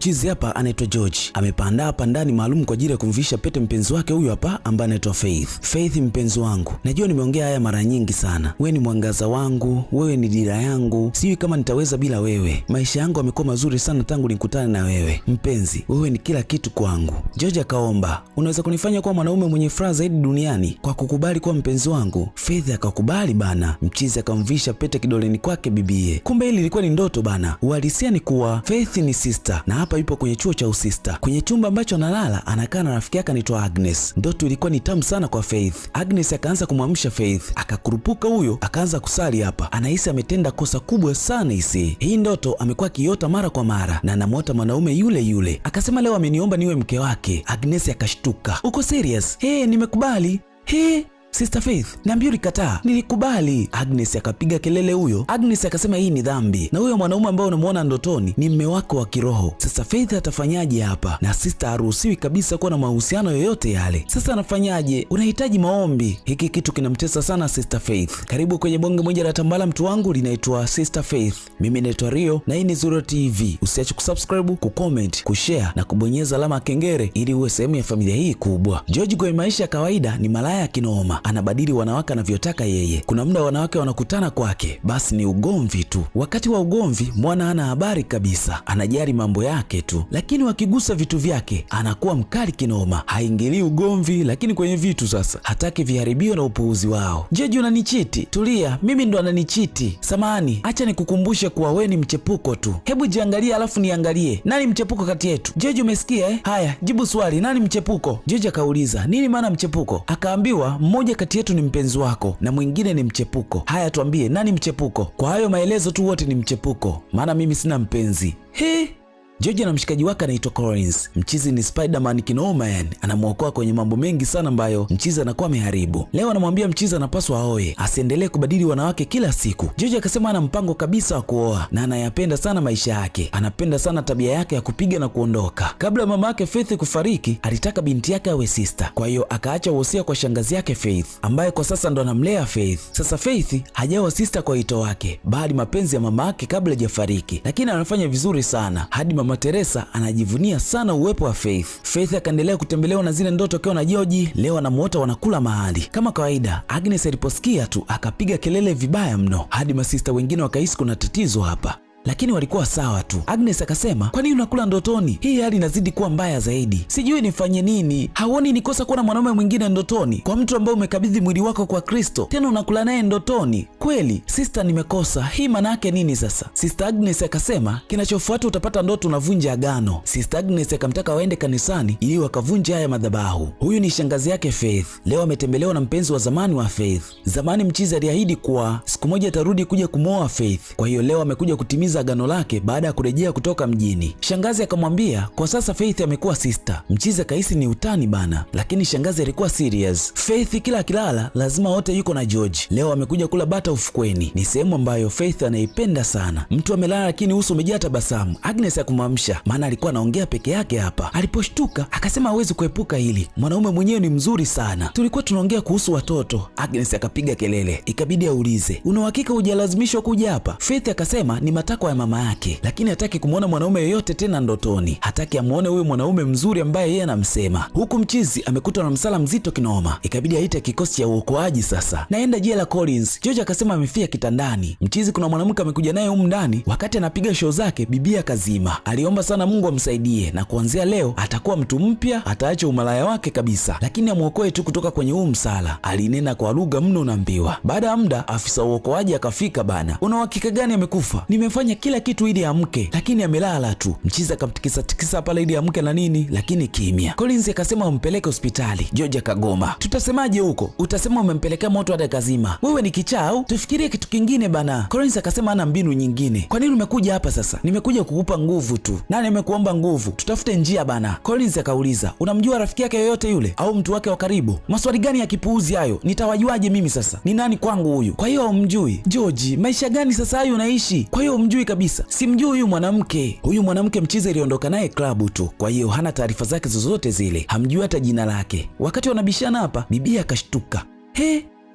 Chizi hapa anaitwa George. Amepanda hapa ndani maalum kwa ajili ya kumvisha pete mpenzi wake huyu hapa ambaye anaitwa Faith. Faith mpenzi wangu, najua nimeongea haya mara nyingi sana. Wewe ni mwangaza wangu, wewe ni dira yangu. Sijui kama nitaweza bila wewe. Maisha yangu yamekuwa mazuri sana tangu nikutane na wewe. Mpenzi, wewe ni kila kitu kwangu. George akaomba, unaweza kunifanya kuwa mwanaume mwenye furaha zaidi duniani kwa kukubali kuwa mpenzi wangu? Faith akakubali bana. Mchizi akamvisha pete kidoleni kwake bibie. Kumbe hili ilikuwa ni ndoto bana. Uhalisia ni kuwa Faith ni sister na hapa yupo kwenye chuo cha usista. Kwenye chumba ambacho analala anakaa na rafiki yake anaitwa Agnes. Ndoto ilikuwa ni tamu sana kwa Faith. Agnes akaanza kumwamsha Faith, akakurupuka huyo, akaanza kusali hapa. Anahisi ametenda kosa kubwa sana hisi. Hii ndoto amekuwa akiota mara kwa mara na anamuota mwanaume yule yule. Akasema leo ameniomba niwe mke wake. Agnes akashtuka. Uko serious? Nimekubali. Sister Faith, niambie ulikataa. Nilikubali. Agnes akapiga kelele huyo. Agnes akasema hii ni dhambi. Na huyo mwanaume ambaye unamuona ndotoni ni mume wako wa kiroho. Sasa Faith atafanyaje hapa? Na sister haruhusiwi kabisa kuwa na mahusiano yoyote yale. Sasa anafanyaje? Unahitaji maombi. Hiki kitu kinamtesa sana Sister Faith. Karibu kwenye bonge moja la tambala mtu wangu linaitwa Sister Faith. Mimi naitwa Rio na hii ni Zuro TV. Usiache kusubscribe, kucomment, kushare na kubonyeza alama ya kengele ili uwe sehemu ya familia hii kubwa. George kwa maisha ya kawaida ni malaya kinoma. Anabadili wanawake anavyotaka yeye. Kuna muda wanawake wanakutana kwake, basi ni ugomvi tu. Wakati wa ugomvi mwana hana habari kabisa, anajali mambo yake tu, lakini wakigusa vitu vyake anakuwa mkali kinoma. Haingilii ugomvi, lakini kwenye vitu sasa hataki viharibiwe na upuuzi wao. Jeje, unanichiti? Tulia, mimi ndo ananichiti. Samahani, acha nikukumbushe kuwa wewe ni mchepuko tu. Hebu jiangalie alafu niangalie. Nani mchepuko kati yetu? Jeje, umesikia Haya, jibu swali, nani mchepuko? Jeje akauliza, nini maana mchepuko? Akaambiwa mmoja kati yetu ni mpenzi wako na mwingine ni mchepuko. Haya, tuambie nani mchepuko? Kwa hayo maelezo tu wote ni mchepuko, maana mimi sina mpenzi. George na mshikaji wake anaitwa Collins. Mchizi ni Spider-Man kinoma yani. Anamuokoa kwenye mambo mengi sana ambayo mchizi anakuwa ameharibu. Leo anamwambia mchizi anapaswa aoe, asiendelee kubadili wanawake kila siku. George akasema ana mpango kabisa wa kuoa na anayapenda sana maisha yake. Anapenda sana tabia yake ya kupiga na kuondoka. Kabla mama yake Faith kufariki, alitaka binti yake awe sister. Kwa hiyo akaacha wosia kwa shangazi yake Faith, ambaye kwa sasa ndo anamlea Faith. Sasa Faith hajawa sister kwa ito wake, bali mapenzi ya mama yake kabla hajafariki. Lakini anafanya vizuri sana. Hadi mama Teresa anajivunia sana uwepo wa Faith. Faith akaendelea kutembelewa na zile ndoto akiwa na George. Leo anamuota wanakula mahali. Kama kawaida, Agnes aliposikia tu akapiga kelele vibaya mno. Hadi masista wengine wakahisi kuna tatizo hapa, lakini walikuwa sawa tu. Agnes akasema, kwa nini unakula ndotoni? Hii hali inazidi kuwa mbaya zaidi. Sijui nifanye nini. Hauoni ni kosa kuwa na mwanaume mwingine ndotoni kwa mtu ambaye umekabidhi mwili wako kwa Kristo, tena unakula naye ndotoni? Kweli sister, nimekosa. Hii maana yake nini sasa? Sister Agnes akasema, kinachofuata utapata ndoto unavunja agano. Sister Agnes akamtaka waende kanisani ili wakavunje haya madhabahu. Huyu ni shangazi yake Faith. Leo ametembelewa na mpenzi wa zamani wa Faith. Zamani mchizi aliahidi kuwa siku moja atarudi kuja kumwoa Faith. Kwa hiyo leo amekuja kutimiza agano lake baada ya kurejea kutoka mjini. Shangazi akamwambia kwa sasa Faith amekuwa sister. Mchizi akahisi ni utani bana, lakini shangazi alikuwa serious. Faith kila akilala lazima wote yuko na George. Leo amekuja kula bata ufukweni. Ni sehemu ambayo Faith anaipenda sana. Mtu amelala lakini uso umejaa tabasamu. Agnes akumwamsha, maana alikuwa anaongea peke yake hapa. Aliposhtuka akasema hawezi kuepuka hili, mwanaume mwenyewe ni mzuri sana, tulikuwa tunaongea kuhusu watoto. Agnes akapiga kelele, ikabidi aulize, una uhakika hujalazimishwa kuja hapa? Faith akasema ni matakwa ya mama yake, lakini hataki kumuona mwanaume yoyote tena ndotoni. Hataki amuone huyo mwanaume mzuri ambaye yeye anamsema. Huku mchizi amekutwa na msala mzito kinoma, ikabidi aite kikosi cha uokoaji. Sasa naenda jela Collins. George akasema amefia kitandani. Mchizi kuna mwanamke amekuja naye humu ndani, wakati anapiga show zake bibia akazima. Aliomba sana Mungu amsaidie na kuanzia leo atakuwa mtu mpya, ataacha umalaya wake kabisa, lakini amuokoe tu kutoka kwenye huu msala. Alinena kwa lugha mno naambiwa. Baada ya muda afisa uokoaji akafika bana. Una uhakika gani amekufa? Nimefanya kila kitu ili amke, lakini amelala tu. Mchizi akamtikisa tikisa pale ili amke na nini, lakini kimya. Collins akasema umpeleke hospitali. George akagoma. Tutasemaje huko? Utasema umempelekea moto hata kazima. Wewe ni kichaa au? Tufikirie kitu kingine bana. Collins akasema ana mbinu nyingine. Kwa nini umekuja hapa sasa? Nimekuja kukupa nguvu tu. Nani amekuomba nguvu? Tutafute njia bana. Collins akauliza, unamjua rafiki yake yoyote yule au mtu wake wa karibu? Maswali gani ya kipuuzi hayo? Nitawajuaje mimi sasa? Ni nani kwangu huyu? Kwa hiyo humjui? George, maisha gani sasa hayo unaishi? Kwa hiyo humjui kabisa? Simjui huyu mwanamke. Huyu mwanamke mchizi aliondoka naye klabu tu, kwa hiyo hana taarifa zake zozote zile, hamjui hata jina lake. Wakati wanabishana hapa, bibi akashtuka.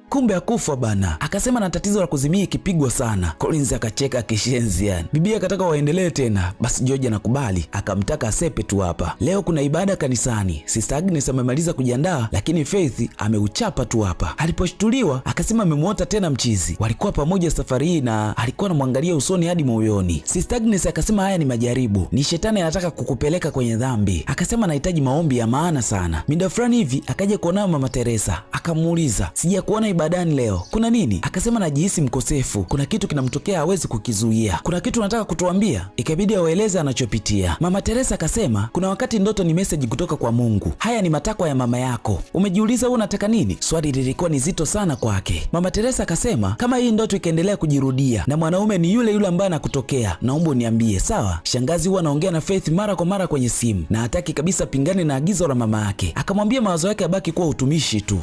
kumbe akufa bana. Akasema na tatizo la kuzimia ikipigwa sana. Collins akacheka kishenzi yani. Bibi akataka waendelee tena. Basi George anakubali, akamtaka asepe tu hapa. Leo kuna ibada kanisani. Sister Agnes amemaliza kujiandaa, lakini Faith ameuchapa tu hapa. Aliposhtuliwa akasema amemuota tena mchizi. Walikuwa pamoja safari hii na alikuwa anamwangalia usoni hadi moyoni. Sister Agnes akasema haya ni majaribu. Ni shetani anataka kukupeleka kwenye dhambi. Akasema anahitaji maombi ya maana sana. Muda fulani hivi akaja kuona Mama Teresa. Akamuuliza, "Sijakuona ibadani leo. Kuna nini?" Akasema najihisi mkosefu. Kuna kitu kinamtokea hawezi kukizuia. Kuna kitu nataka kutuambia. Ikabidi awaeleze anachopitia. Mama Teresa akasema, "Kuna wakati ndoto ni message kutoka kwa Mungu. Haya ni matakwa ya mama yako. Umejiuliza wewe unataka nini?" Swali lilikuwa ni zito sana kwake. Mama Teresa akasema, "Kama hii ndoto ikaendelea kujirudia na mwanaume ni yule yule ambaye anakutokea, naomba uniambie, sawa?" Shangazi huwa anaongea na Faith mara kwa mara kwenye simu na hataki kabisa pingane na agizo la mama yake. Akamwambia mawazo yake abaki kuwa utumishi tu.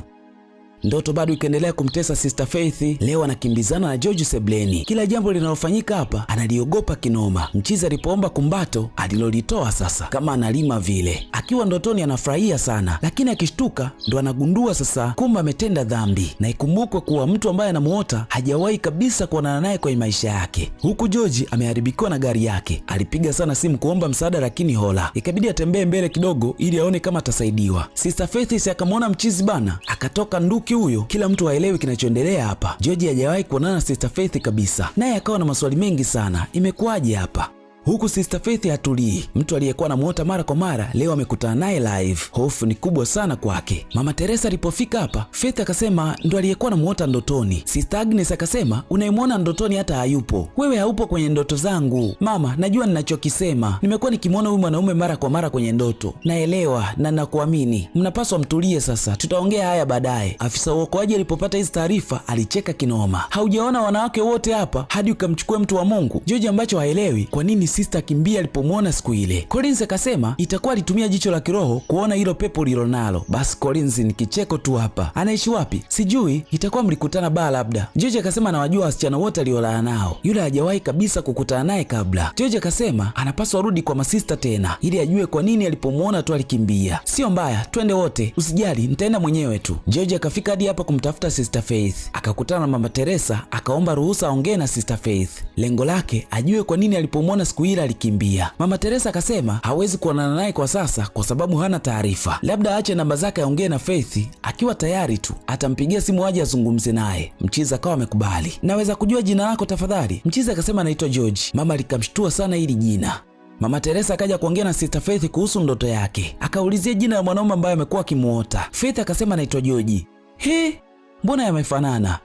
Ndoto bado ikaendelea kumtesa Sister Faith. Leo anakimbizana na George sebleni. Kila jambo linalofanyika hapa analiogopa kinoma. Mchizi alipoomba kumbato alilolitoa sasa kama analima vile. Akiwa ndotoni anafurahia sana, lakini akishtuka ndo anagundua sasa kumbe ametenda dhambi. Na ikumbukwe kuwa mtu ambaye anamuota hajawahi kabisa kuonana naye kwenye maisha yake. Huku George ameharibikiwa na gari yake. Alipiga sana simu kuomba msaada lakini hola. Ikabidi atembee mbele kidogo ili aone kama atasaidiwa. Sister Faith akamwona mchizi bana, akatoka nduki huyo. Kila mtu haelewi kinachoendelea hapa. George hajawahi kuonana na Sister Faith kabisa, naye akawa na maswali mengi sana. Imekuwaje hapa? Huku Sister Faith hatulii. Mtu aliyekuwa anamuota mara kwa mara leo amekutana naye live. Hofu ni kubwa sana kwake. Mama Teresa alipofika hapa, Faith akasema ndo aliyekuwa anamuota ndotoni. Sister Agnes akasema unayemwona ndotoni hata hayupo. Wewe haupo kwenye ndoto zangu. Mama, najua ninachokisema. Nimekuwa nikimwona huyu mwanaume mara kwa mara kwenye ndoto. Naelewa na nakuamini. Mnapaswa mtulie sasa. Tutaongea haya baadaye. Afisa uokoaji alipopata hizi taarifa alicheka kinoma. Haujaona wanawake wote hapa hadi ukamchukua mtu wa Mungu? George ambacho haelewi kwa nini Sister kimbia alipomwona siku ile. Collins akasema itakuwa alitumia jicho la kiroho kuona hilo pepo lilonalo. Basi Collins ni kicheko tu hapa. Anaishi wapi? Sijui, itakuwa mlikutana baa labda. George akasema anawajua wasichana wote aliolala nao. Yule hajawahi kabisa kukutana naye kabla. George akasema anapaswa rudi kwa masista tena ili ajue kwa nini alipomwona tu alikimbia. Sio mbaya, twende wote. Usijali, nitaenda mwenyewe tu. George akafika hadi hapa kumtafuta Sister Faith. Akakutana na Mama Teresa, akaomba ruhusa aongee na Sister Faith. Lengo lake ajue kwa nini alipomwona siku ile alikimbia. Mama Teresa akasema hawezi kuonana naye kwa sasa kwa sababu hana taarifa. Labda aache namba zake aongee na Faith, akiwa tayari tu atampigia simu aje azungumze naye. Mchizi akawa amekubali. Naweza kujua jina lako tafadhali? Mchizi akasema anaitwa George. Mama alikamshtua sana hili jina. Mama Teresa akaja kuongea na Sister Faith kuhusu ndoto yake. Akaulizia jina la mwanaume ambaye amekuwa akimuota. Faith akasema anaitwa George. He, mbona yamefanana?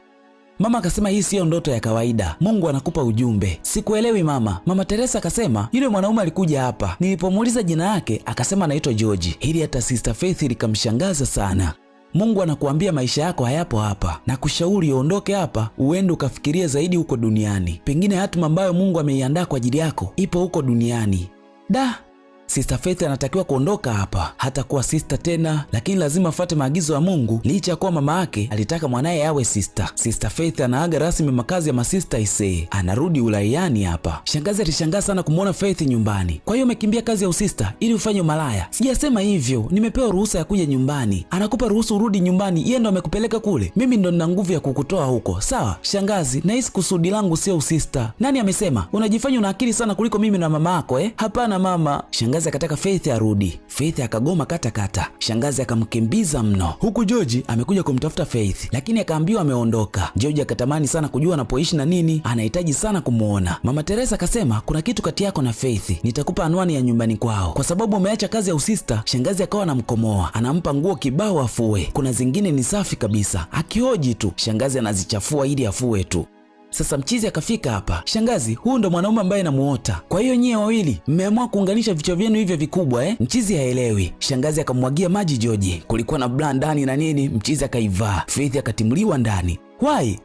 Mama akasema hii siyo ndoto ya kawaida. Mungu anakupa ujumbe. Sikuelewi mama. Mama Teresa akasema yule mwanaume alikuja hapa. Nilipomuuliza jina yake akasema anaitwa George. Hili hata Sister Faith likamshangaza sana. Mungu anakuambia maisha yako hayapo hapa, na kushauri uondoke hapa uende ukafikiria zaidi huko duniani. Pengine hatima ambayo Mungu ameiandaa kwa ajili yako ipo huko duniani. Da! Sister Faith anatakiwa kuondoka hapa. Hata kuwa sister tena, lakini lazima afuate maagizo ya Mungu licha kuwa mama yake alitaka mwanae awe sister. Sister Faith anaaga rasmi makazi ya masista isee. Anarudi ulaiani hapa. Shangazi alishangaa sana kumuona Faith nyumbani. Kwa hiyo umekimbia kazi ya usista ili ufanye malaya? Sijasema hivyo. Nimepewa ruhusa ya kuja nyumbani. Anakupa ruhusa urudi nyumbani, yeye ndo amekupeleka kule. Mimi ndo nina nguvu ya kukutoa huko. Sawa? Shangazi, nahisi kusudi langu sio usista. Nani amesema? Unajifanya una akili sana kuliko mimi na mama yako eh? Hapana mama. Shangazi akataka Faith arudi. Faith akagoma kata. Shangazi akamkimbiza mno. Huku George amekuja kumtafuta Faith, lakini akaambiwa ameondoka. George akatamani sana kujua anapoishi na nini, anahitaji sana kumuona. Mama Teresa akasema kuna kitu kati yako na Faith. Nitakupa anwani ya nyumbani kwao. Kwa sababu ameacha kazi ya usista, shangazi akawa anamkomoa. Anampa nguo kibao afue. Kuna zingine ni safi kabisa. Akihoji tu, shangazi anazichafua ili afue tu. Sasa mchizi akafika hapa. Shangazi, huu ndo mwanaume ambaye namuota. Kwa hiyo nyie wawili mmeamua kuunganisha vichwa vyenu hivyo vikubwa eh? Mchizi haelewi. Shangazi akamwagia maji George. Kulikuwa na bra ndani na nini, mchizi akaivaa. Faith akatimliwa ndani. Why?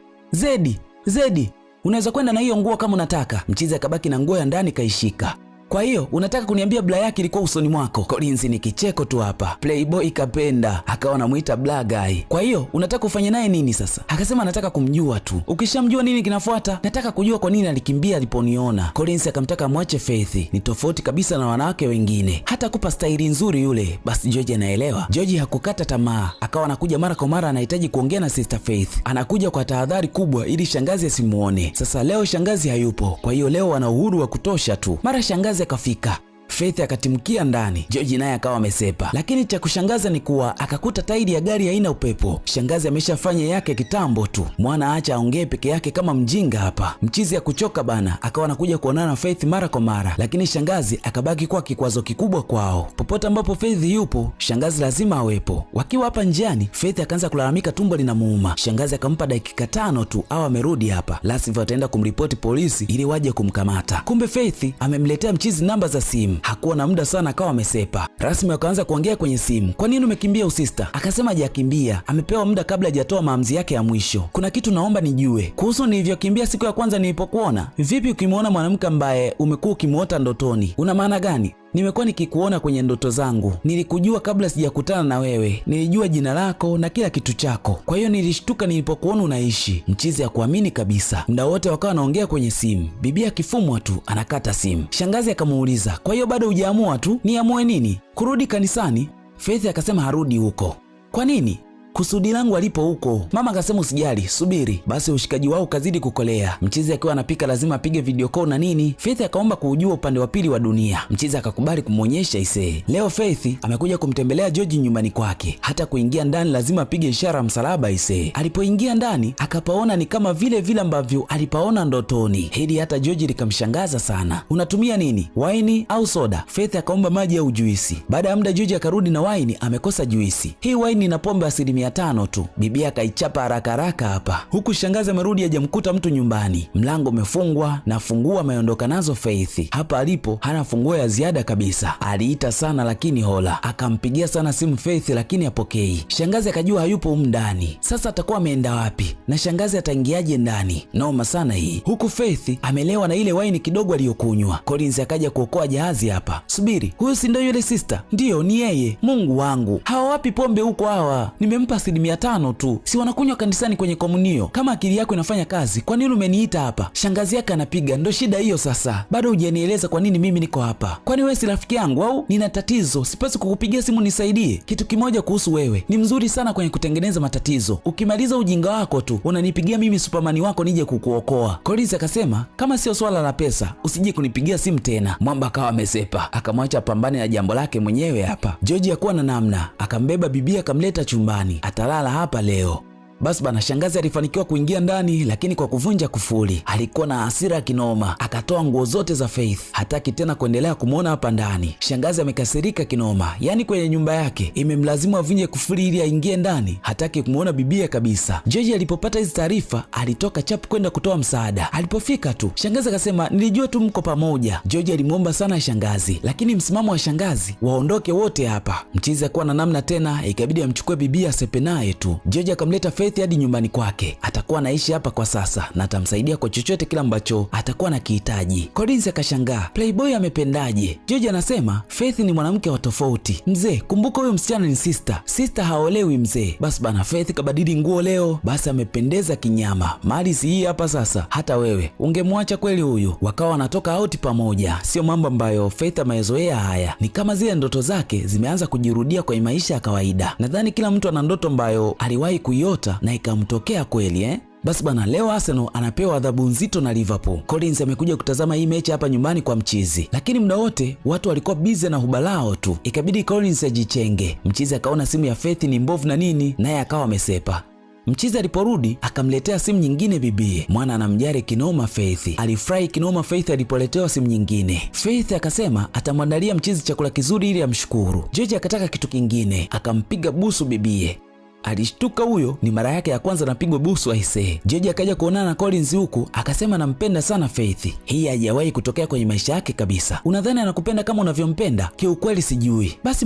Zedi, unaweza kwenda na hiyo nguo kama unataka. Mchizi akabaki na nguo ya ndani kaishika. Kwa hiyo unataka kuniambia bla yake ilikuwa usoni mwako? Collins ni kicheko tu hapa. Playboy kapenda, akawa anamuita bla guy. Kwa hiyo unataka kufanya naye nini sasa? Akasema nataka kumjua tu. Ukishamjua nini kinafuata? Nataka kujua kwa nini alikimbia aliponiona. Collins akamtaka amwache Faith. Ni tofauti kabisa na wanawake wengine. Hata kupa staili nzuri yule. Basi George anaelewa. George hakukata tamaa. Akawa anakuja mara kwa mara, anahitaji kuongea na Sister Faith. Anakuja kwa tahadhari kubwa ili shangazi asimuone. Sasa leo shangazi hayupo. Kwa hiyo leo wana uhuru wa kutosha tu. Mara shangazi akafika. Faith akatimkia ndani. George naye akawa amesepa. Lakini cha kushangaza ni kuwa akakuta tairi ya gari haina upepo. Shangazi ameshafanya yake kitambo tu. Mwana acha aongee peke yake kama mjinga hapa. Mchizi ya kuchoka bana, akawa anakuja kuonana na Faith mara kwa mara. Lakini shangazi akabaki kuwa kikwazo kikubwa kwao. Popote ambapo Faith yupo, shangazi lazima awepo. Wakiwa hapa njiani, Faith akaanza kulalamika tumbo linamuuma. Shangazi akampa dakika 5 tu au amerudi hapa, la sivyo ataenda kumripoti polisi ili waje kumkamata. Kumbe Faith amemletea mchizi namba za simu. Hakuwa na muda sana, akawa amesepa. Rasmi wakaanza kuongea kwenye simu. Kwa nini umekimbia usista? Akasema hajakimbia, amepewa muda kabla hajatoa maamuzi yake ya mwisho. Kuna kitu naomba nijue kuhusu nilivyokimbia siku ya kwanza nilipokuona. Vipi ukimwona mwanamke ambaye umekuwa ukimuota ndotoni? Una maana gani? Nimekuwa nikikuona kwenye ndoto zangu. Nilikujua kabla sijakutana na wewe. Nilijua jina lako na kila kitu chako. Kwa hiyo nilishtuka nilipokuona unaishi. Mchizi hakuamini kabisa. Muda wote wakawa wanaongea kwenye simu. Bibi akifumwa tu anakata simu. Shangazi akamuuliza, "Kwa hiyo bado hujaamua tu? Niamue nini? Kurudi kanisani?" Faith akasema harudi huko. "Kwa nini?" "Kusudi langu alipo huko." Mama akasema usijali, subiri. Basi ushikaji wao kazidi kukolea. Mchizi akiwa anapika lazima apige video call na nini. Faith akaomba kuujua upande wa pili wa dunia. Mchizi akakubali kumuonyesha isee. Leo Faith amekuja kumtembelea George nyumbani kwake. Hata kuingia ndani lazima apige ishara msalaba isee. Alipoingia ndani akapaona ni kama vile vile ambavyo alipaona ndotoni. Hili hata George likamshangaza sana. "Unatumia nini? Waini au soda?" Faith akaomba maji au juisi. Baada ya muda George akarudi na waini, amekosa juisi. "Hii waini na pombe 5% tu." Bibi akaichapa haraka haraka hapa. Huku shangazi amerudi hajamkuta mtu nyumbani. Mlango umefungwa na funguo ameondoka nazo Faith. Hapa alipo hana funguo ya ziada kabisa. Aliita sana lakini hola. Akampigia sana simu Faith lakini hapokei. Shangazi akajua hayupo humu ndani. Sasa atakuwa ameenda wapi? Na shangazi ataingiaje ndani? Noma sana hii. Huku Faith amelewa na ile waini kidogo aliyokunywa. Collins akaja kuokoa jahazi hapa. "Subiri, huyu si ndio yule sister?" "Ndiyo, ni yeye." "Mungu wangu, hawa wapi pombe huko hawa? Nimempa 5% tu. Si wanakunywa kanisani kwenye komunio. Kama akili yako inafanya kazi, kwa nini umeniita hapa?" Shangazi yake anapiga. "Ndo shida hiyo sasa. Bado hujanieleza kwa nini mimi niko hapa. Kwani wewe si rafiki yangu au? Nina tatizo. Sipasi kukupigia simu nisaidie. Kitu kimoja kuhusu wewe. Ni mzuri sana kwenye kutengeneza matatizo. Ukimaliza ujinga wako tu, unanipigia mimi Superman wako nije kukuokoa." Collins akasema, "Kama sio swala la pesa, usije kunipigia simu tena." Mwamba akawa amesepa. Akamwacha pambane na jambo lake mwenyewe hapa. George hakuwa na namna. Akambeba bibi akamleta chumbani. Atalala hapa leo. Basi bana, shangazi alifanikiwa kuingia ndani lakini kwa kuvunja kufuli. Alikuwa na hasira kinoma. Akatoa nguo zote za Faith. Hataki tena kuendelea kumuona hapa ndani. Shangazi amekasirika kinoma. Yaani kwenye nyumba yake imemlazimu avunje kufuli ili aingie ndani. Hataki kumuona bibia kabisa. George alipopata hizi taarifa alitoka chapu kwenda kutoa msaada. Alipofika tu shangazi akasema, "Nilijua tu mko pamoja." George alimuomba sana shangazi, lakini msimamo wa shangazi waondoke wote hapa. Mchizi akuwa na namna tena, ikabidi amchukue bibia asepe naye tu. George akamleta Faith hadi nyumbani kwake. Atakuwa anaishi hapa kwa sasa na atamsaidia kwa chochote kile ambacho atakuwa anakihitaji. Collins akashangaa, Playboy amependaje? George anasema Faith ni mwanamke wa tofauti. "Mzee, kumbuka huyo msichana ni sister. Sister haolewi mzee." Basi bana, Faith kabadili nguo leo. Basi amependeza kinyama. Mali si hii hapa sasa. Hata wewe ungemwacha kweli huyu? Wakawa wanatoka out pamoja. Sio mambo ambayo Faith amezoea haya. Ni kama zile ndoto zake zimeanza kujirudia kwa maisha ya kawaida. Nadhani kila mtu ana ndoto ambayo aliwahi kuiota na ikamtokea kweli Basi bana, leo Arsenal anapewa adhabu nzito na Liverpool. Collins amekuja kutazama hii mechi hapa nyumbani kwa mchizi. Lakini muda wote watu walikuwa busy na hubalao tu. Ikabidi Collins ajichenge. Mchizi akaona simu ya Faith ni mbovu na nini, naye akawa amesepa. Mchizi aliporudi akamletea simu nyingine bibie. Mwana anamjari kinoma Faith. Alifurahi kinoma Faith alipoletewa simu nyingine. Faith akasema atamwandalia mchizi chakula kizuri ili amshukuru. George akataka kitu kingine, akampiga busu bibie. Alishtuka, huyo ni mara yake ya kwanza anapigwa busu aisee. George akaja kuonana na Collins huku akasema nampenda sana Faith. Hii haijawahi kutokea kwenye maisha yake kabisa. Unadhani anakupenda kama unavyompenda? Kiukweli sijui. Basi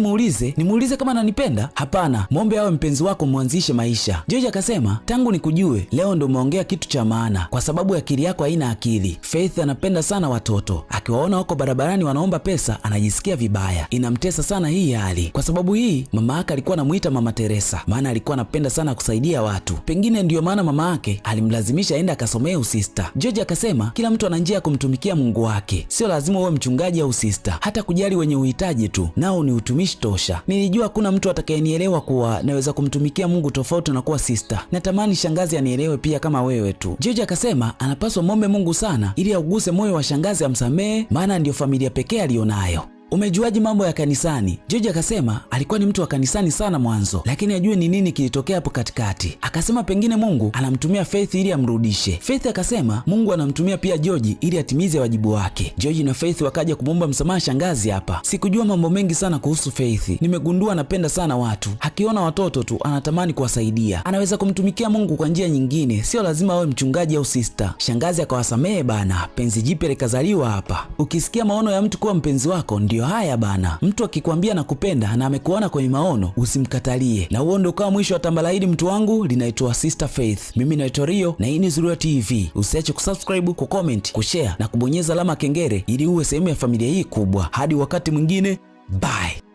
nimuulize kama ananipenda. Hapana, muombe awe mpenzi wako, mwanzishe maisha. George akasema tangu nikujue leo ndo umeongea kitu cha maana, kwa sababu akili yako haina akili. Faith anapenda sana watoto, akiwaona wako barabarani wanaomba pesa anajisikia vibaya, inamtesa sana hii hali. Kwa sababu hii mama yake alikuwa anamuita Mama Teresa, maana alikuwa anapenda sana kusaidia watu. Pengine ndiyo maana mama yake alimlazimisha aende akasomee usista. George akasema kila mtu ana njia ya kumtumikia Mungu wake, sio lazima uwe mchungaji au sista, hata kujali wenye uhitaji tu nao ni utumishi tosha. Nilijua hakuna mtu atakayenielewa kuwa naweza kumtumikia Mungu tofauti na kuwa sista. Natamani shangazi anielewe pia kama wewe tu. George akasema anapaswa muombe Mungu sana ili auguse moyo wa shangazi amsamehe, maana ndiyo familia pekee aliyonayo. Umejuaje mambo ya kanisani? George akasema alikuwa ni mtu wa kanisani sana mwanzo, lakini ajue ni nini kilitokea hapo katikati. Akasema pengine Mungu anamtumia Faith ili amrudishe. Faith akasema Mungu anamtumia pia George ili atimize wajibu wake. George na Faith wakaja kumwomba msamaha shangazi hapa. Sikujua mambo mengi sana kuhusu Faith. Nimegundua anapenda sana watu. Akiona watoto tu anatamani kuwasaidia. Anaweza kumtumikia Mungu kwa njia nyingine, sio lazima awe mchungaji au sister. Shangazi akawasamehe bana. Penzi jipya likazaliwa hapa. Ukisikia maono ya mtu kuwa mpenzi wako ndio haya bana. Mtu akikwambia nakupenda na amekuona kwenye maono, usimkatalie. Na huo ndio kwa mwisho wa Tambalahidi mtu wangu, linaitwa Sister Faith. Mimi naitwa Rio na hii ni Zurua TV. Usiache kusubscribe, kucomment, kushare na kubonyeza alama kengele ili uwe sehemu ya familia hii kubwa. Hadi wakati mwingine, bye.